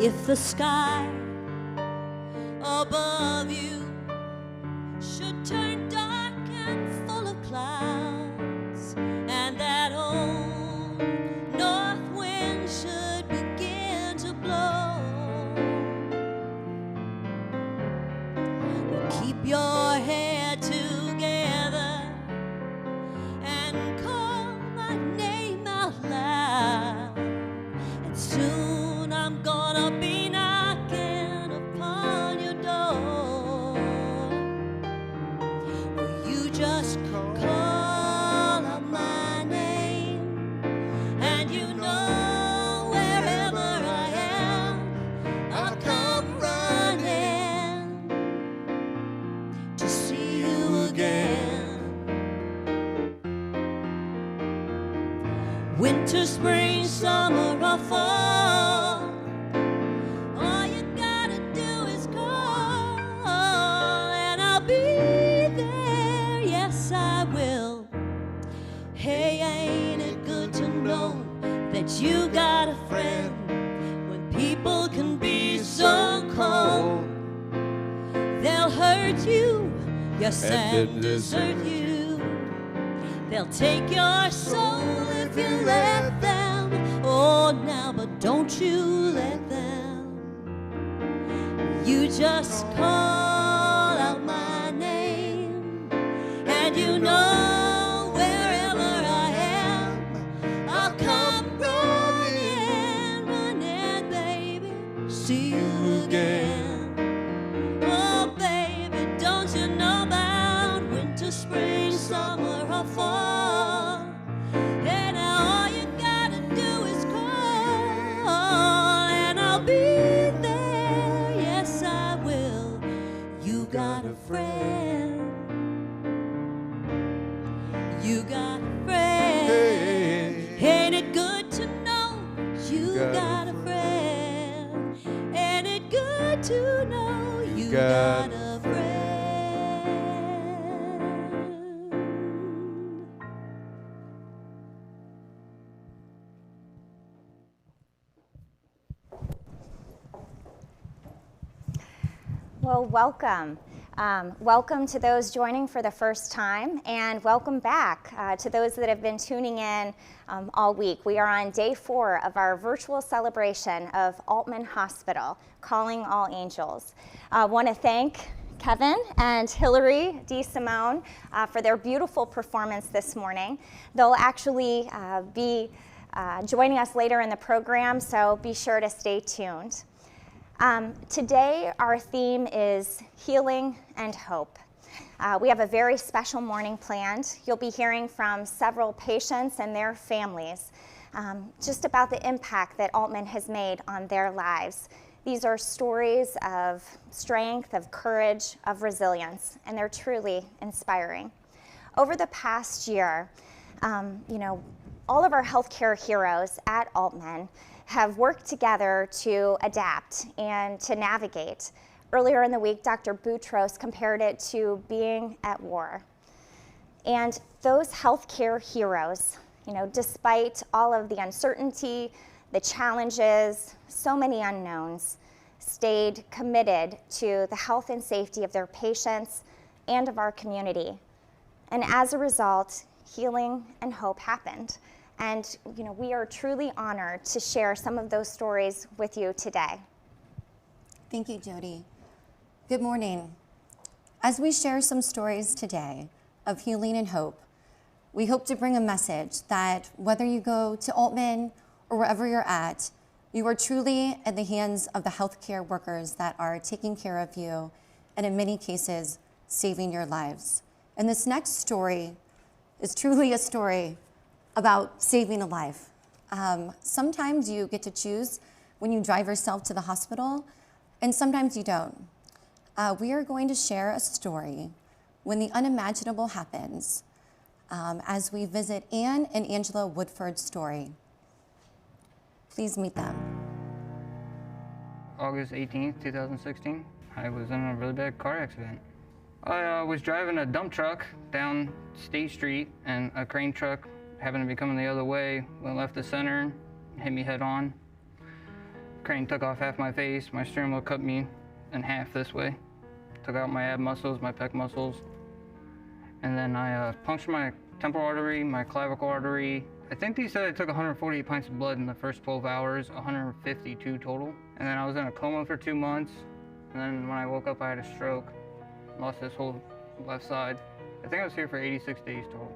if the sky above you should turn dark and full of clouds, and that old north wind should begin to blow, well, keep your head together and call my name out loud, and soon I'm gonna be knocking upon your door. Will you just call out my name, and you know wherever I am, I'll come running to see you again. Winter, spring, summer, or fall, all you gotta do is call, and I'll be there, yes I will. Hey, ain't it good to know that you got a friend when people can be so cold? They'll hurt you, yes, and desert you. They'll take your soul if you let them. Oh, now, but don't you let them. You just call out my name, and you know wherever I am, I'll come running, running, baby, see you again. Oh, baby, don't you know about winter, spring, summer, or fall? And now all you gotta do is call, and I'll be there, yes I will. You got a friend, you got a friend. Ain't it good to know you got a friend? Ain't it good to know you got a friend? Well, welcome. Welcome to those joining for the first time, and welcome back to those that have been tuning in all week. We are on day 4 of our virtual celebration of Altman Hospital, Calling All Angels. I want to thank Kevin and Hillary DeSimone for their beautiful performance this morning. They'll actually be joining us later in the program, so be sure to stay tuned. Today, our theme is healing and hope. We have a very special morning planned. You'll be hearing from several patients and their families just about the impact that Altman has made on their lives. These are stories of strength, of courage, of resilience, and they're truly inspiring. Over the past year, all of our healthcare heroes at Altman have worked together to adapt and to navigate. Earlier in the week, Dr. Boutros compared it to being at war. And those healthcare heroes, despite all of the uncertainty, the challenges, so many unknowns, stayed committed to the health and safety of their patients and of our community. And as a result, healing and hope happened. And we are truly honored to share some of those stories with you today. Thank you, Jody. Good morning. As we share some stories today of healing and hope, we hope to bring a message that whether you go to Altman or wherever you're at, you are truly in the hands of the healthcare workers that are taking care of you and in many cases, saving your lives. And this next story is truly a story about saving a life. Sometimes you get to choose when you drive yourself to the hospital, and sometimes you don't. We are going to share a story when the unimaginable happens as we visit Anne and Angela Woodford's story. Please meet them. August 18th, 2016, I was in a really bad car accident. I was driving a dump truck down State Street, and a crane truck happened to be coming the other way, went left the center, hit me head on. crane took off half my face. My steering wheel cut me in half this way. Took out my ab muscles, my pec muscles. And then I punctured my temporal artery, my clavicle artery. I think they said I took 148 pints of blood in the first 12 hours, 152 total. And then I was in a coma for 2 months. And then when I woke up, I had a stroke. Lost this whole left side. I think I was here for 86 days total.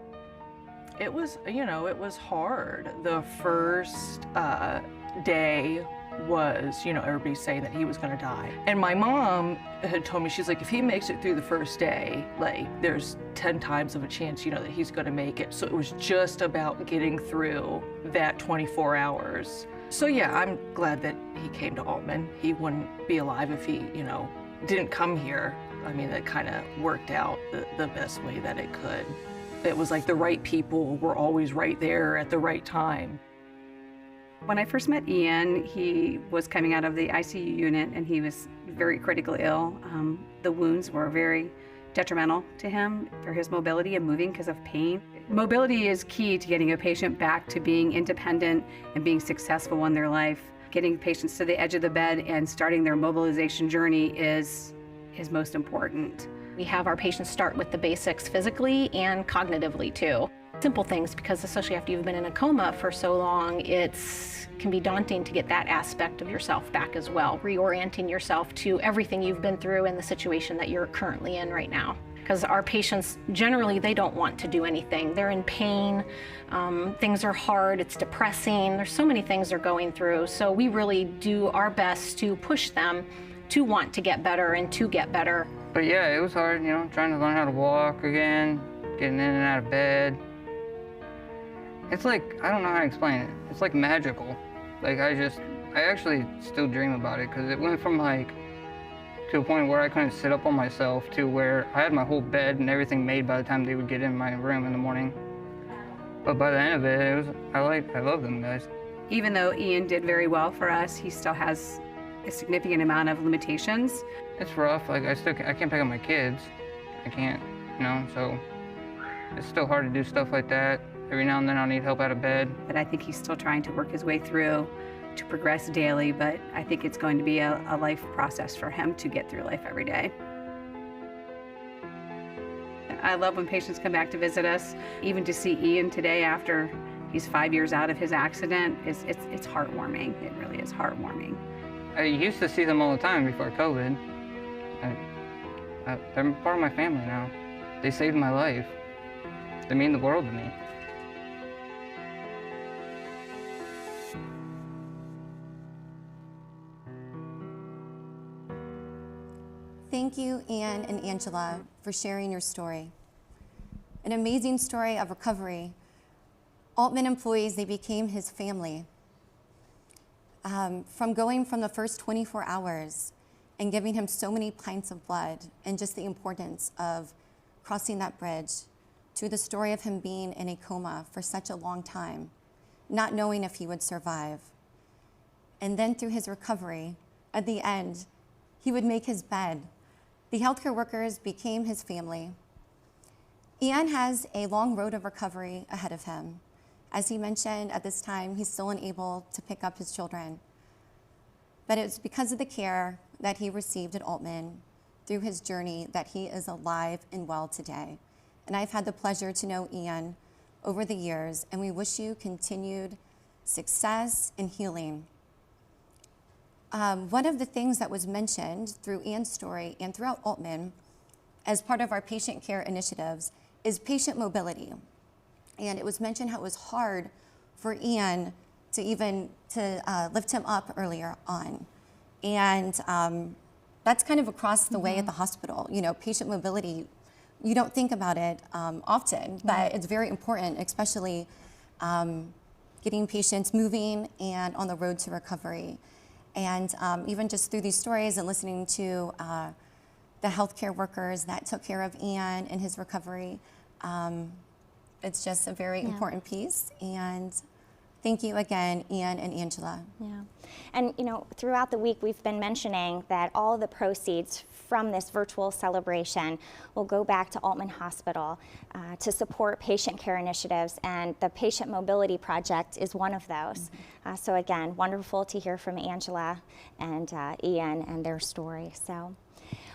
It was, it was hard. The first day was, everybody saying that he was gonna die. And my mom had told me, she's like, if he makes it through the first day, like, there's 10 times of a chance, that he's gonna make it. So it was just about getting through that 24 hours. So yeah, I'm glad that he came to Aultman. He wouldn't be alive if he, didn't come here. I mean, it kind of worked out the best way that it could. It was like the right people were always right there at the right time. When I first met Ian, he was coming out of the ICU unit and he was very critically ill. The wounds were very detrimental to him for his mobility and moving because of pain. Mobility is key to getting a patient back to being independent and being successful in their life. Getting patients to the edge of the bed and starting their mobilization journey is most important. We have our patients start with the basics physically and cognitively too. Simple things, because especially after you've been in a coma for so long, it can be daunting to get that aspect of yourself back as well, reorienting yourself to everything you've been through and the situation that you're currently in right now. Because our patients, generally, they don't want to do anything. They're in pain, things are hard, it's depressing, there's so many things they're going through. So we really do our best to push them to want to get better and to get better. But yeah, it was hard, trying to learn how to walk again, getting in and out of bed. It's like, I don't know how to explain it. It's like magical. Like I actually still dream about it because it went from to a point where I couldn't sit up on myself to where I had my whole bed and everything made by the time they would get in my room in the morning. But by the end of it, I love them guys. Even though Ian did very well for us, he still has a significant amount of limitations. It's rough, I can't pick up my kids. I can't, so it's still hard to do stuff like that. Every now and then I'll need help out of bed. But I think he's still trying to work his way through to progress daily, but I think it's going to be a life process for him to get through life every day. I love when patients come back to visit us. Even to see Ian today after he's 5 years out of his accident, it's heartwarming. It really is heartwarming. I used to see them all the time before COVID. They're part of my family now. They saved my life. They mean the world to me. Thank you, Ian and Angela, for sharing your story. An amazing story of recovery. Aultman employees, they became his family. From going from the first 24 hours and giving him so many pints of blood and just the importance of crossing that bridge to the story of him being in a coma for such a long time, not knowing if he would survive. And then through his recovery, at the end, he would make his bed. The healthcare workers became his family. Ian has a long road of recovery ahead of him. As he mentioned, at this time, he's still unable to pick up his children. But it's because of the care that he received at Aultman through his journey that he is alive and well today. And I've had the pleasure to know Ian over the years, and we wish you continued success and healing. One of the things that was mentioned through Ian's story and throughout Aultman as part of our patient care initiatives is patient mobility. And it was mentioned how it was hard for Ian to lift him up earlier on. And that's kind of across the way at the hospital. Patient mobility, you don't think about it often, but it's very important, especially getting patients moving and on the road to recovery. And even just through these stories and listening to the healthcare workers that took care of Ian in his recovery, it's just a very important piece. And thank you again, Ian and Angela. Yeah. And throughout the week we've been mentioning that all of the proceeds from this virtual celebration will go back to Altman Hospital to support patient care initiatives, and the Patient Mobility Project is one of those. So again, wonderful to hear from Angela and Ian and their story. So.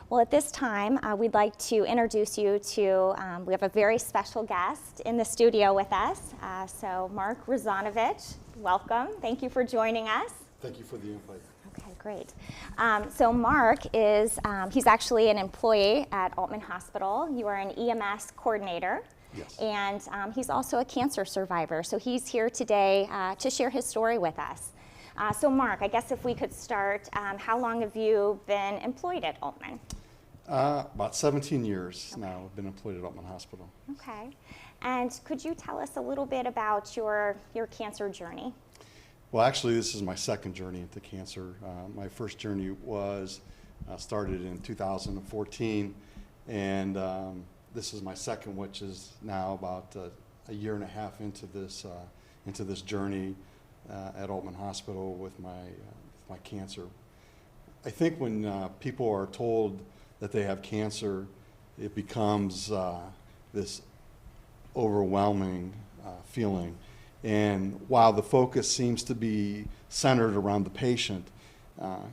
Well, at this time, we'd like to introduce you to, we have a very special guest in the studio with us. So Mark Ruzanovich, welcome. Thank you for joining us. Thank you for the invite. Okay, great. So Mark is, he's actually an employee at Altman Hospital. You are an EMS coordinator. Yes. And he's also a cancer survivor. So he's here today to share his story with us. So Mark, I guess if we could start, how long have you been employed at Altman? About 17 years now I've been employed at Altman Hospital. Okay. And could you tell us a little bit about your cancer journey? Well, actually, this is my second journey into cancer. My first journey was started in 2014, and this is my second, which is now about a year and a half into this journey at Altman Hospital with my cancer. I think when people are told that they have cancer, it becomes this overwhelming feeling. And while the focus seems to be centered around the patient,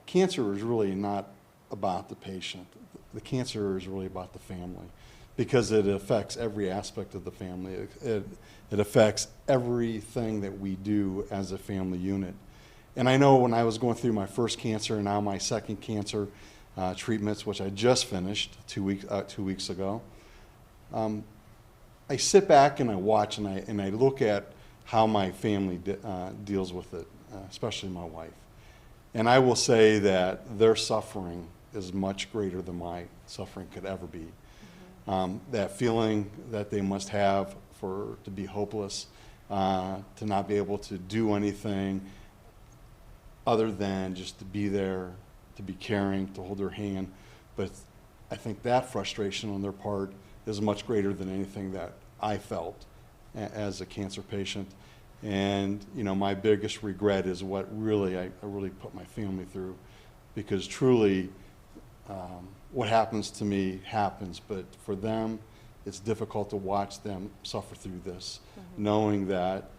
cancer is really not about the patient. The cancer is really about the family, because it affects every aspect of the family. It affects everything that we do as a family unit. And I know when I was going through my first cancer and now my second cancer treatments, which I just finished 2 weeks ago, I sit back and I watch and I look at how my family deals with it, especially my wife. And I will say that their suffering is much greater than my suffering could ever be. That feeling that they must have to be hopeless, to not be able to do anything other than just to be there, to be caring, to hold their hand. But I think that frustration on their part is much greater than anything that I felt as a cancer patient. And my biggest regret is what really I really put my family through, because truly what happens to me happens, but for them it's difficult to watch them suffer through this, knowing that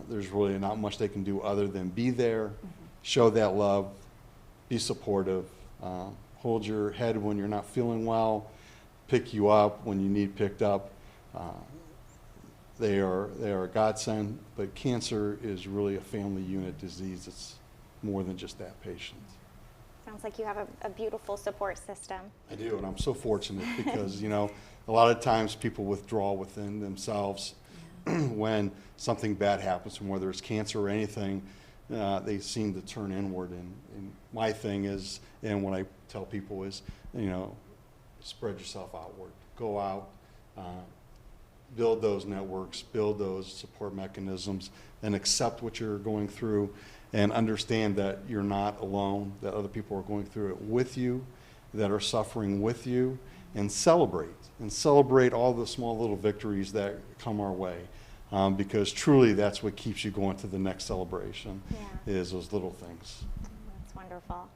there's really not much they can do other than be there, show that love, be supportive, hold your head when you're not feeling well, pick you up when you need picked up. They are a godsend, but cancer is really a family unit disease. It's more than just that patient. Sounds like you have a beautiful support system. I do, and I'm so fortunate because, a lot of times people withdraw within themselves when something bad happens, and whether it's cancer or anything, they seem to turn inward. And my thing is, and what I tell people is, spread yourself outward. Go out, build those networks, build those support mechanisms, and accept what you're going through, and understand that you're not alone, that other people are going through it with you, that are suffering with you, and celebrate all the small little victories that come our way. Because truly that's what keeps you going to the next celebration, is those little things. That's wonderful.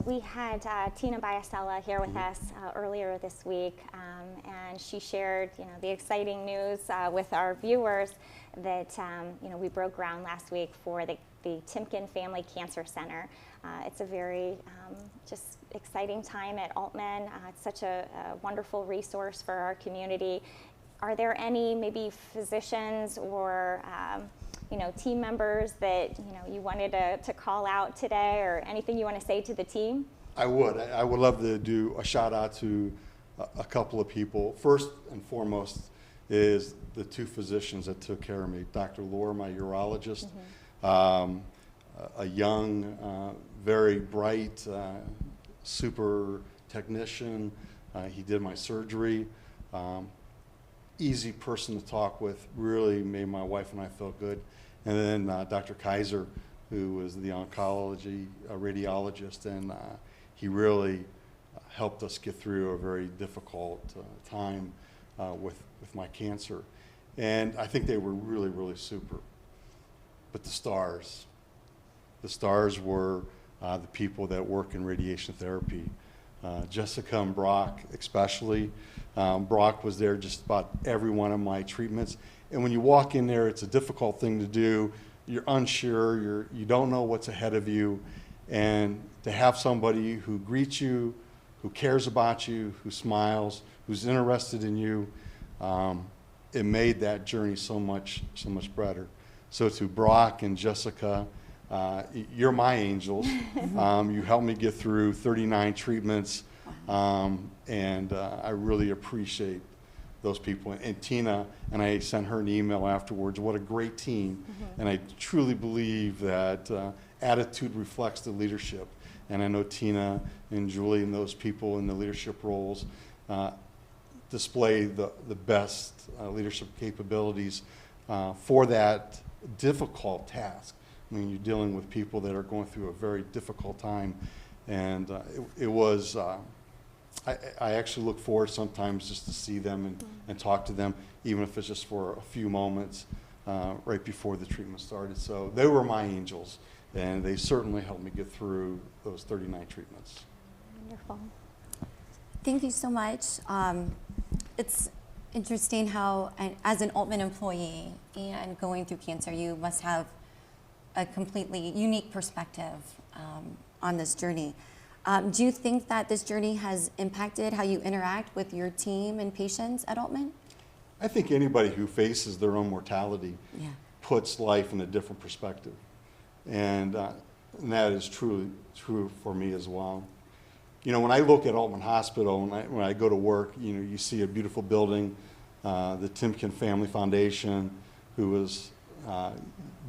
We had Tina Biasella here with us earlier this week, and she shared, the exciting news with our viewers that, we broke ground last week for the Timken Family Cancer Center. It's a very just exciting time at Altman. It's such a wonderful resource for our community. Are there any maybe physicians or team members that you wanted to call out today, or anything you want to say to the team? I would love to do a shout out to a couple of people. First and foremost is the two physicians that took care of me. Dr. Laura, my urologist, a young, very bright, super technician. He did my surgery. Easy person to talk with, really made my wife and I feel good. And then Dr. Kaiser, who was the oncology radiologist, and he really helped us get through a very difficult time with my cancer. And I think they were really, really super. But the stars were the people that work in radiation therapy. Jessica and Brock especially. Brock was there just about every one of my treatments. And when you walk in there, it's a difficult thing to do. You're unsure, you don't know what's ahead of you. And to have somebody who greets you, who cares about you, who smiles, who's interested in you, it made that journey so much better. So to Brock and Jessica, you're my angels. You helped me get through 39 treatments, and I really appreciate those people. And Tina, and I sent her an email afterwards, what a great team. And I truly believe that attitude reflects the leadership. And I know Tina and Julie and those people in the leadership roles display the best leadership capabilities for that difficult task. I mean, you're dealing with people that are going through a very difficult time. And it was, I actually look forward sometimes just to see them and talk to them, even if it's just for a few moments right before the treatment started. So they were my angels, and they certainly helped me get through those 39 treatments. Wonderful. Thank you so much. It's interesting how, as an Aultman employee and going through cancer, you must have a completely unique perspective on this journey. Do you think that this journey has impacted how you interact with your team and patients at Aultman? I think anybody who faces their own mortality puts life in a different perspective. And that is true for me as well. You know, when I look at Aultman Hospital, when I go to work, you know, you see a beautiful building, the Timken Family Foundation, who is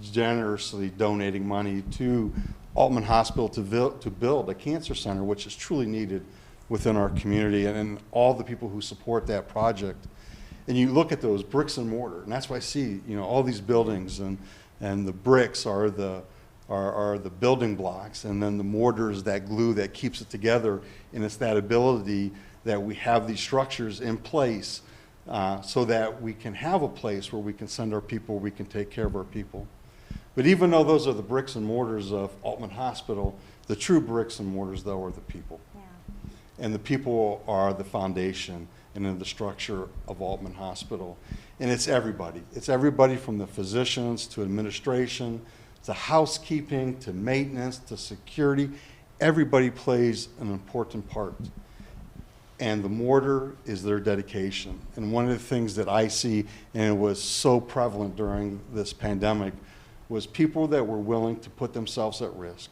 generously donating money to Aultman Hospital to build a cancer center, which is truly needed within our community, and all the people who support that project. And you look at those bricks and mortar, and that's why I see, you know, all these buildings, and the bricks are the building blocks, and then the mortar is that glue that keeps it together. And it's that ability that we have these structures in place so that we can have a place where we can send our people, where we can take care of our people. But even though those are the bricks and mortars of Aultman Hospital, the true bricks and mortars, though, are the people. Yeah. And the people are the foundation and in the structure of Aultman Hospital. And it's everybody. It's everybody from the physicians to administration, to housekeeping, to maintenance, to security. Everybody plays an important part. And the mortar is their dedication. And one of the things that I see, and it was so prevalent during this pandemic, was people that were willing to put themselves at risk,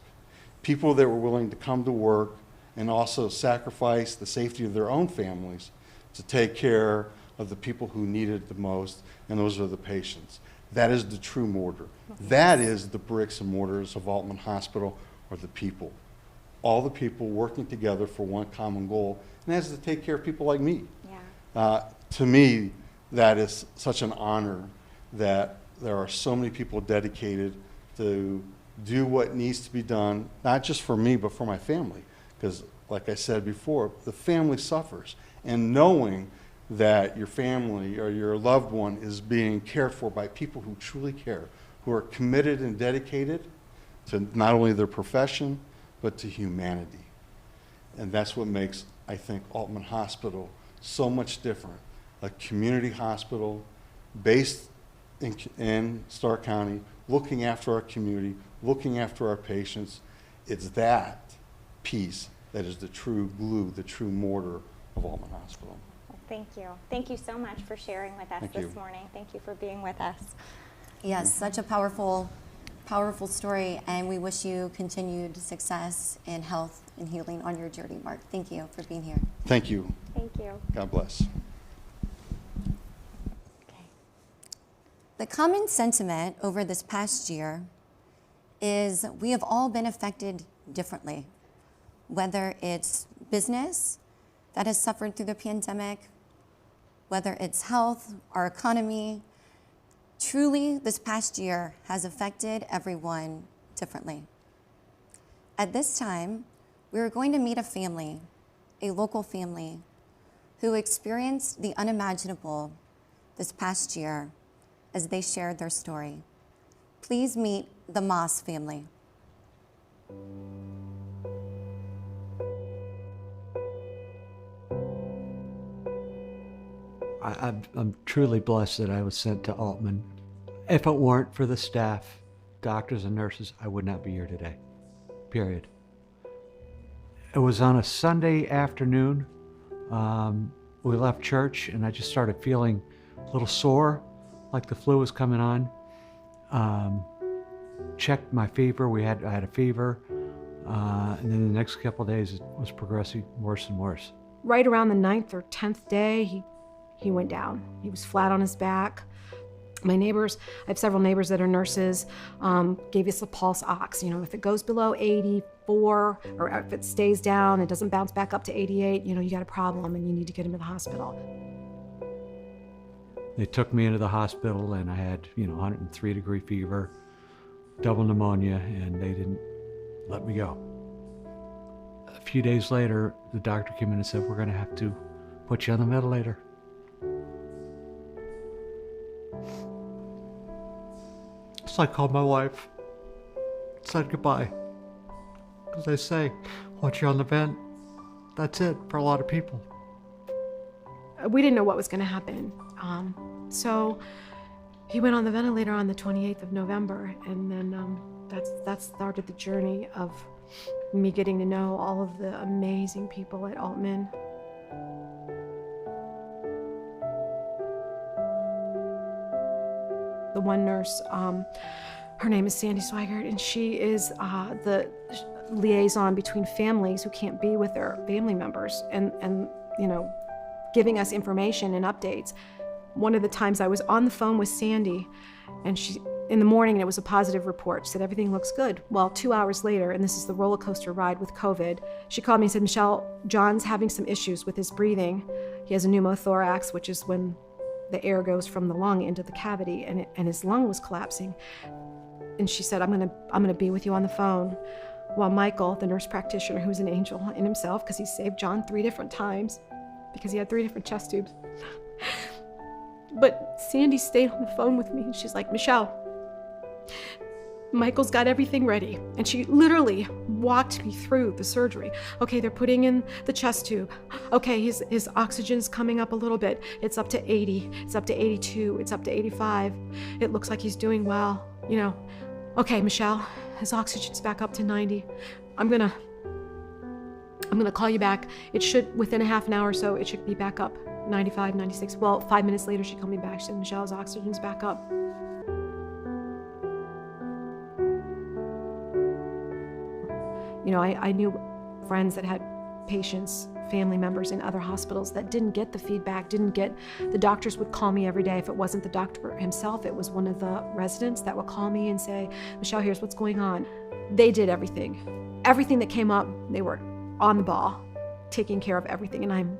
people that were willing to come to work and also sacrifice the safety of their own families to take care of the people who need it the most, and those are the patients. That is the true mortar. That is the bricks and mortars of Aultman Hospital, or the people. All the people working together for one common goal, and that is to take care of people like me. Yeah. To me, that is such an honor that there are so many people dedicated to do what needs to be done, not just for me, but for my family. Because, like I said before, the family suffers. And knowing that your family or your loved one is being cared for by people who truly care, who are committed and dedicated to not only their profession, but to humanity. And that's what makes, I think, Aultman Hospital so much different. A community hospital based in Stark County, looking after our community, looking after our patients. It's that piece that is the true glue, the true mortar of Aultman Hospital. Well, thank you. Thank you so much for sharing with us this morning. Thank you for being with us. Yes, such a powerful story, and we wish you continued success in health and healing on your journey, Mark. Thank you for being here. Thank you. Thank you. God bless. The common sentiment over this past year is we have all been affected differently, whether it's business that has suffered through the pandemic, whether it's health, our economy. Truly, this past year has affected everyone differently. At this time, we are going to meet a family, a local family, who experienced the unimaginable this past year as they shared their story. Please meet the Moss family. I'm truly blessed that I was sent to Altman. If it weren't for the staff, doctors and nurses, I would not be here today, period. It was on a Sunday afternoon. We left church and I just started feeling a little sore, like the flu was coming on. Checked my fever, I had a fever. And then the next couple of days it was progressing worse and worse. Right around the 9th or 10th day, he went down. He was flat on his back. My neighbors, I have several neighbors that are nurses, gave us a pulse ox. You know, if it goes below 84 or if it stays down, it doesn't bounce back up to 88, you know, you got a problem and you need to get him to the hospital. They took me into the hospital and I had, 103-degree fever, double pneumonia, and they didn't let me go. A few days later, the doctor came in and said, we're going to have to put you on the ventilator. So I called my wife, said goodbye. Because they say, once you're on the vent, that's it for a lot of people. We didn't know what was going to happen. So he went on the ventilator on the 28th of November, and then that started the journey of me getting to know all of the amazing people at Altman. The one nurse, her name is Sandy Swigert, and she is the liaison between families who can't be with their family members and giving us information and updates. One of the times I was on the phone with Sandy, and in the morning, and it was a positive report. She said, everything looks good. Well, 2 hours later, and this is the roller coaster ride with COVID, she called me and said, Michelle, John's having some issues with his breathing. He has a pneumothorax, which is when the air goes from the lung into the cavity, and his lung was collapsing. And she said, I'm gonna be with you on the phone. While Michael, the nurse practitioner, who's an angel in himself, because he saved John 3 different times, because he had 3 different chest tubes. But Sandy stayed on the phone with me, and she's like, Michelle, Michael's got everything ready. And she literally walked me through the surgery. Okay, they're putting in the chest tube. Okay, his oxygen's coming up a little bit. It's up to 80, it's up to 82, it's up to 85. It looks like he's doing well, Okay, Michelle, his oxygen's back up to 90. I'm gonna call you back. It should, within a half an hour or so, it should be back up, 95, 96. Well, 5 minutes later, she called me back. She said, Michelle's oxygen's back up. I knew friends that had patients, family members in other hospitals that didn't get the feedback, the doctors would call me every day. If it wasn't the doctor himself, it was one of the residents that would call me and say, Michelle, here's what's going on. They did everything. Everything that came up, they were on the ball, taking care of everything, and I'm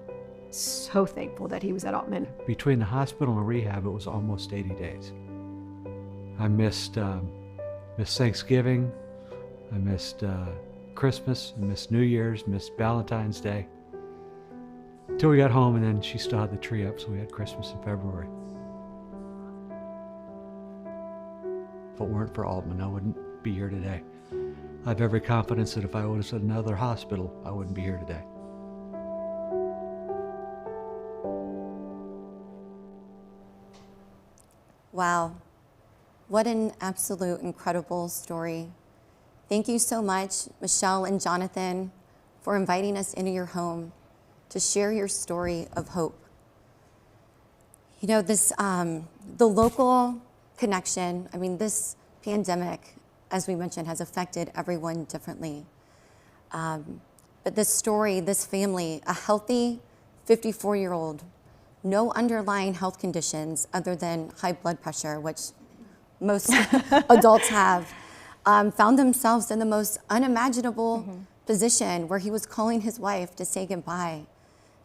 so thankful that he was at Altman. Between the hospital and rehab, it was almost 80 days. I missed Thanksgiving, I missed Christmas, I missed New Year's, missed Valentine's Day. Till we got home, and then she still had the tree up, so we had Christmas in February. If it weren't for Altman, I wouldn't be here today. I have every confidence that if I was at another hospital, I wouldn't be here today. Wow, what an absolute incredible story. Thank you so much, Michelle and Jonathan, for inviting us into your home to share your story of hope. This, the local connection, this pandemic, as we mentioned, has affected everyone differently. But this story, this family, a healthy 54-year-old, no underlying health conditions other than high blood pressure, which most adults have, found themselves in the most unimaginable position where he was calling his wife to say goodbye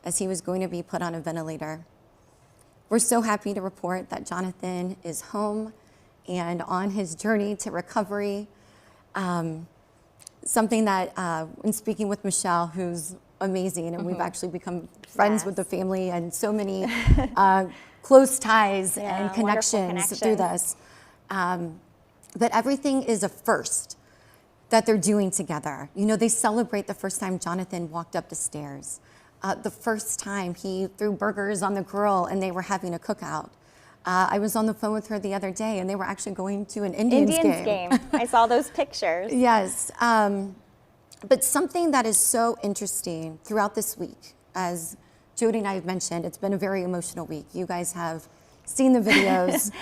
as he was going to be put on a ventilator. We're so happy to report that Jonathan is home and on his journey to recovery. Something that, in speaking with Michelle, who's amazing, and we've actually become friends with the family and so many close ties and connections through this. That everything is a first that they're doing together. They celebrate the first time Jonathan walked up the stairs. the first time he threw burgers on the grill and they were having a cookout. I was on the phone with her the other day and they were actually going to an Indians game. I saw those pictures. Yes. But something that is so interesting throughout this week, as Jody and I have mentioned, it's been a very emotional week. You guys have seen the videos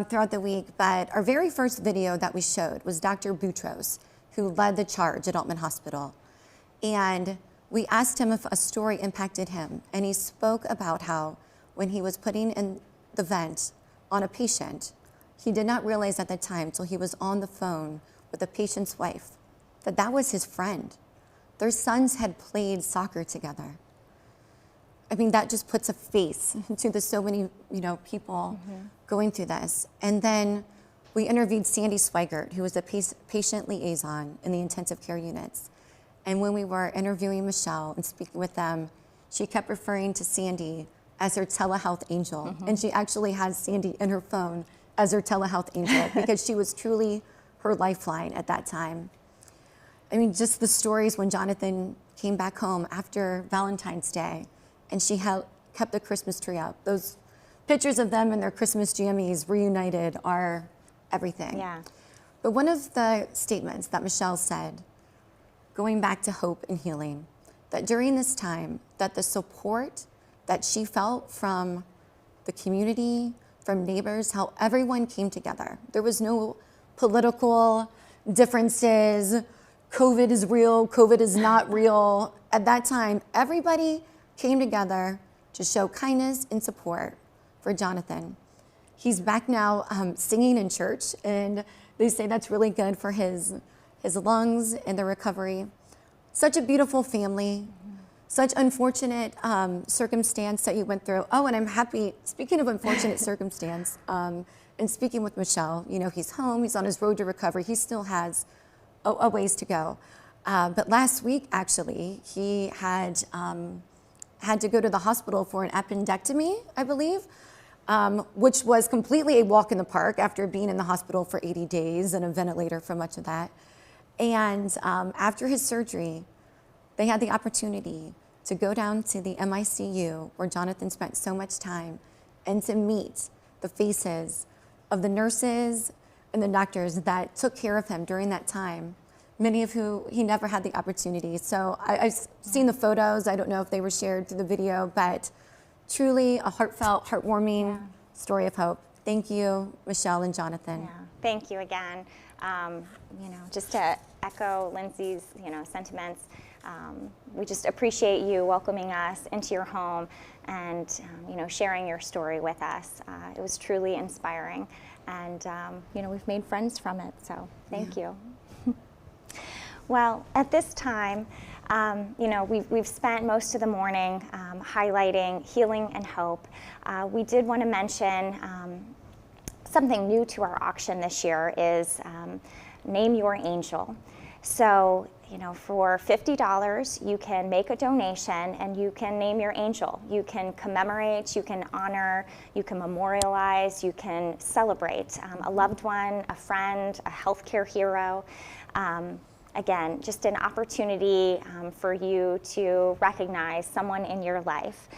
throughout the week, but our very first video that we showed was Dr. Boutros, who led the charge at Altman Hospital. And we asked him if a story impacted him, and he spoke about how when he was putting in the vent on a patient, he did not realize at the time till he was on the phone with the patient's wife that that was his friend. Their sons had played soccer together. I mean, that just puts a face to the so many, people going through this. And then we interviewed Sandy Swigert, who was a patient liaison in the intensive care units. And when we were interviewing Michelle and speaking with them, she kept referring to Sandy as her telehealth angel. And she actually has Sandy in her phone as her telehealth angel because she was truly her lifeline at that time. I mean, just the stories when Jonathan came back home after Valentine's Day and she kept the Christmas tree up. Those pictures of them in their Christmas jammies reunited are everything. Yeah. But one of the statements that Michelle said, going back to hope and healing, that during this time, that the support that she felt from the community, from neighbors, how everyone came together. There was no political differences. COVID is real, COVID is not real. At that time, everybody came together to show kindness and support for Jonathan. He's back now singing in church, and they say that's really good for his lungs and the recovery. Such a beautiful family, such unfortunate circumstance that you went through. Oh, and I'm happy, speaking of unfortunate circumstance, and speaking with Michelle, he's home, he's on his road to recovery, he still has a ways to go. But last week, actually, he had to go to the hospital for an appendectomy, I believe, which was completely a walk in the park after being in the hospital for 80 days and a ventilator for much of that. And after his surgery, they had the opportunity to go down to the MICU where Jonathan spent so much time and to meet the faces of the nurses and the doctors that took care of him during that time, many of who he never had the opportunity. So I've seen the photos. I don't know if they were shared through the video, but truly a heartfelt, heartwarming story of hope. Thank you, Michelle and Jonathan. Yeah. Thank you again. Just to echo Lindsay's, sentiments, we just appreciate you welcoming us into your home and, sharing your story with us. It was truly inspiring. And, we've made friends from it, so thank you. Well, at this time, we've spent most of the morning highlighting healing and hope. We did want to mention something new to our auction this year is Name Your Angel. So, for $50, you can make a donation and you can name your angel. You can commemorate, you can honor, you can memorialize, you can celebrate a loved one, a friend, a healthcare hero. Again, just an opportunity for you to recognize someone in your life.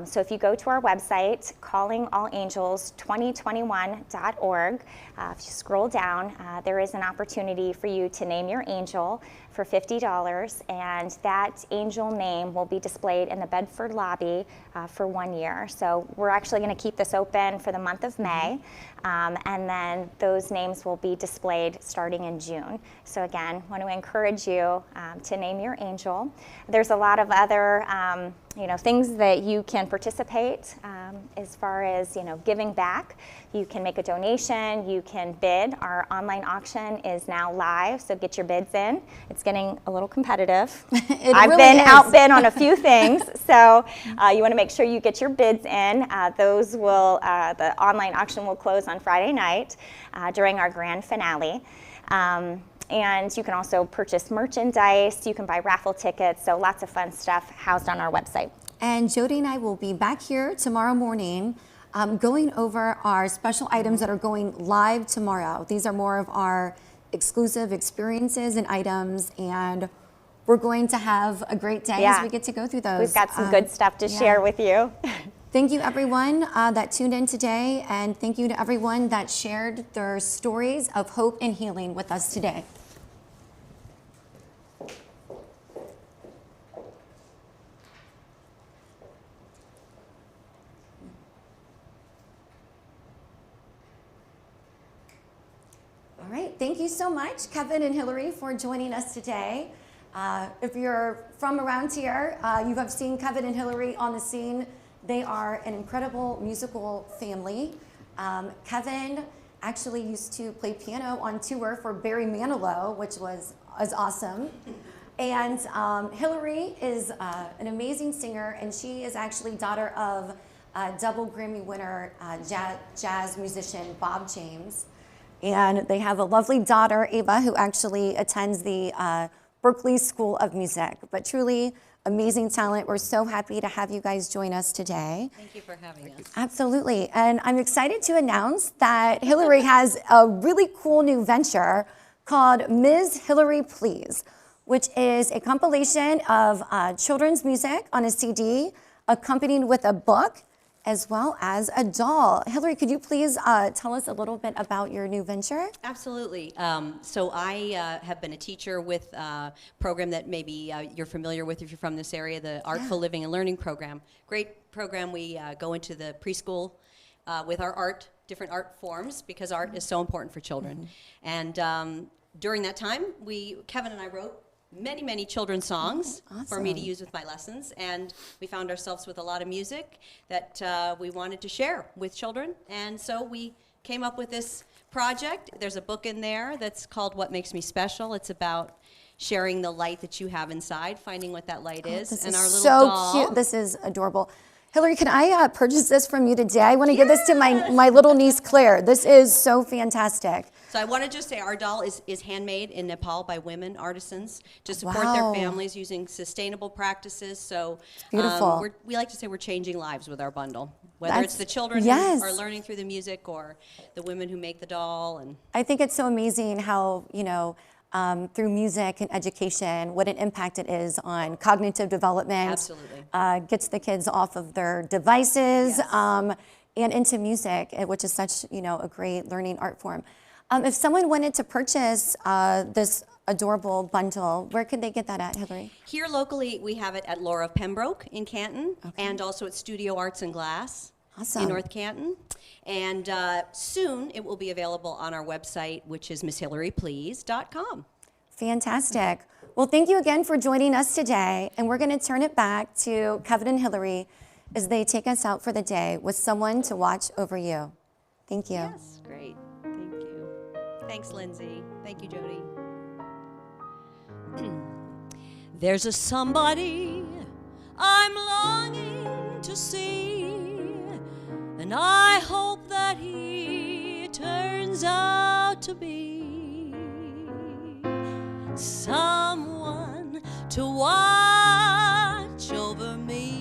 So if you go to our website, callingallangels2021.org, if you scroll down, there is an opportunity for you to name your angel for $50, and that angel name will be displayed in the Bedford lobby for 1 year. So we're actually going to keep this open for the month of May, and then those names will be displayed starting in June. So again, want to encourage you to name your angel. There's a lot of other things that you can participate as far as giving back. You can make a donation, you can bid. Our online auction is now live, so get your bids in. It's getting a little competitive. I've been outbid on a few things, so you want to make sure you get your bids in. Those will, the online auction will close on Friday night during our grand finale. And you can also purchase merchandise, you can buy raffle tickets, so lots of fun stuff housed on our website. And Jody and I will be back here tomorrow morning going over our special items that are going live tomorrow. These are more of our exclusive experiences and items, and we're going to have a great day Yeah. as we get to go through those. We've got some good stuff to yeah. share with you. Thank you, everyone that tuned in today, and thank you to everyone that shared their stories of hope and healing with us today. All right, thank you so much, Kevin and Hillary, for joining us today. If you're from around here, you have seen Kevin and Hillary on the scene. They are an incredible musical family. Kevin actually used to play piano on tour for Barry Manilow, which was awesome. And Hillary is an amazing singer, and she is actually daughter of double Grammy winner jazz musician Bob James. And they have a lovely daughter, Ava, who actually attends the Berklee School of Music. But truly amazing talent. We're so happy to have you guys join us today. Thank you for having us. Absolutely. And I'm excited to announce that Hillary has a really cool new venture called Ms. Hillary Please, which is a compilation of children's music on a CD accompanied with a book as well as a doll. Hillary, could you please tell us a little bit about your new venture? Absolutely. So I have been a teacher with a program that maybe you're familiar with if you're from this area, the Artful Living and Learning Program. Great program. We go into the preschool with our different art forms, because art is so important for children. And during that time, Kevin and I wrote many children's songs for me to use with my lessons, and we found ourselves with a lot of music that we wanted to share with children, and so we came up with this project. There's a book in there that's called What Makes Me Special. It's about sharing the light that you have inside, finding what that light is, This and is our little so doll. cute. This is adorable. Hillary, can I purchase this from you today? I want to give this to my little niece, Claire. This is so fantastic. So I want to just say our doll is handmade in Nepal by women artisans to support their families using sustainable practices. So Beautiful. We like to say we're changing lives with our bundle, whether it's the children who are learning through the music or the women who make the doll. And I think it's so amazing how, through music and education, what an impact it is on cognitive development. Absolutely. Gets the kids off of their devices and into music, which is such, a great learning art form. If someone wanted to purchase this adorable bundle, where could they get that at, Hillary? Here locally, we have it at Laura of Pembroke in Canton, and also at Studio Arts and Glass in North Canton. And soon it will be available on our website, which is MissHillaryPlease.com. Fantastic. Well, thank you again for joining us today. And we're going to turn it back to Kevin and Hillary as they take us out for the day with someone to watch over you. Thank you. Yes, great. Thank you. Thanks, Lindsay. Thank you, Jody. There's a somebody I'm longing to see, and I hope that he turns out to be someone to watch over me.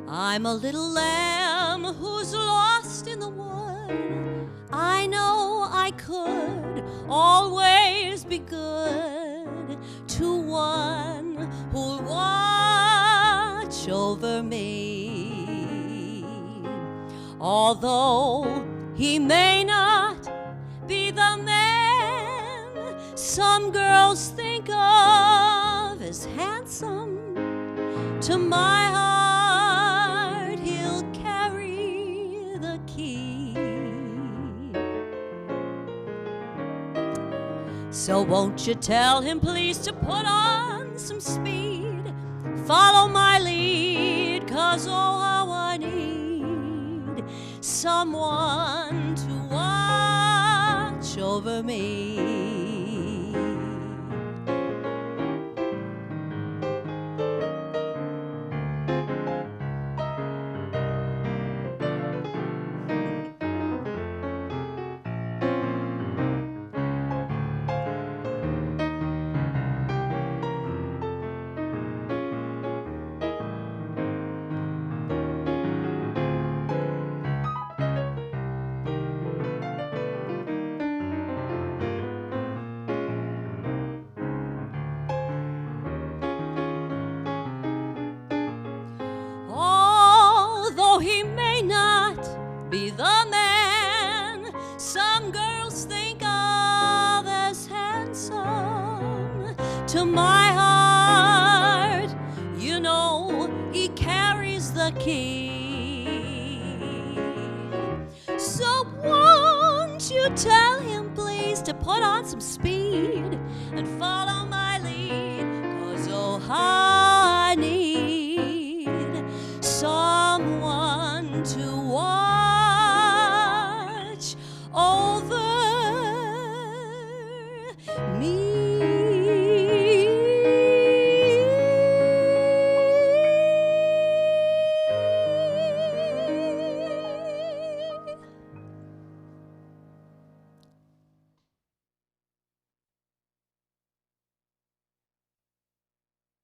I'm a little lamb who's lost in the wood. I know I could always be good to one who'll watch over me. Although he may not be the man some girls think of as handsome, to my heart he'll carry the key. So won't you tell him please to put on some speed, follow my lead, 'cause oh how I need someone to watch over me. key. So won't you tell him please to put on some speed and follow my lead, 'cause oh, I need someone to